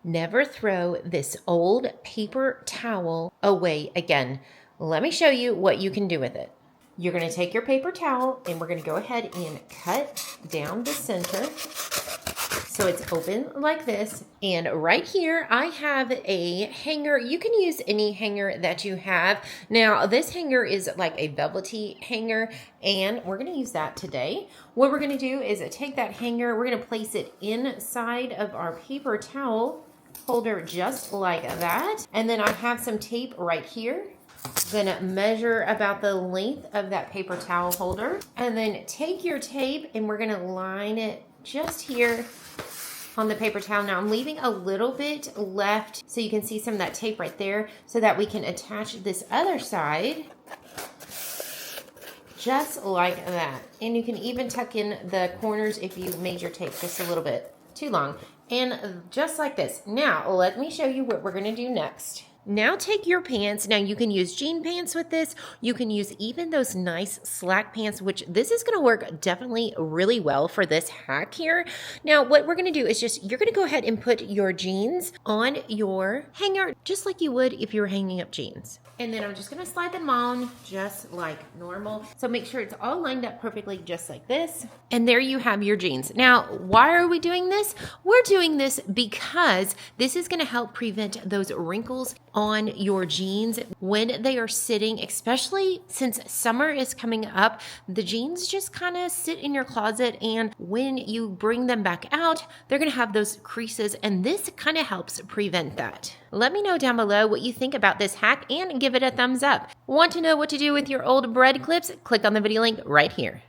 Never throw this old paper towel away again. Let me show you what you can do with it. You're going to take your paper towel and we're going to go ahead and cut down the center so it's open like this. And right here I have a hanger. You can use any hanger that you have. Now this hanger is like a velvety hanger and we're going to use that today. What we're going to do is take that hanger, we're going to place it inside of our paper towel holder just like that. And then I have some tape right here. I'm gonna measure about the length of that paper towel holder. And then take your tape and we're gonna line it just here on the paper towel. Now I'm leaving a little bit left so you can see some of that tape right there so that we can attach this other side just like that. And you can even tuck in the corners if you made your tape just a little bit too long. And just like this. Now, let me show you what we're gonna do next. Now take your pants. Now you can use jean pants with this. You can use even those nice slack pants, which this is gonna work definitely really well for this hack here. Now, what we're gonna do is you're gonna go ahead and put your jeans on your hanger, just like you would if you were hanging up jeans. And then I'm just gonna slide them on just like normal. So make sure it's all lined up perfectly just like this. And there you have your jeans. Now, why are we doing this? We're doing this because this is gonna help prevent those wrinkles on your jeans when they are sitting, especially since summer is coming up. The jeans just kind of sit in your closet, and when you bring them back out, they're gonna have those creases, and this kind of helps prevent that. Let me know down below what you think about this hack and give it a thumbs up. Want to know what to do with your old bread clips? Click on the video link right here.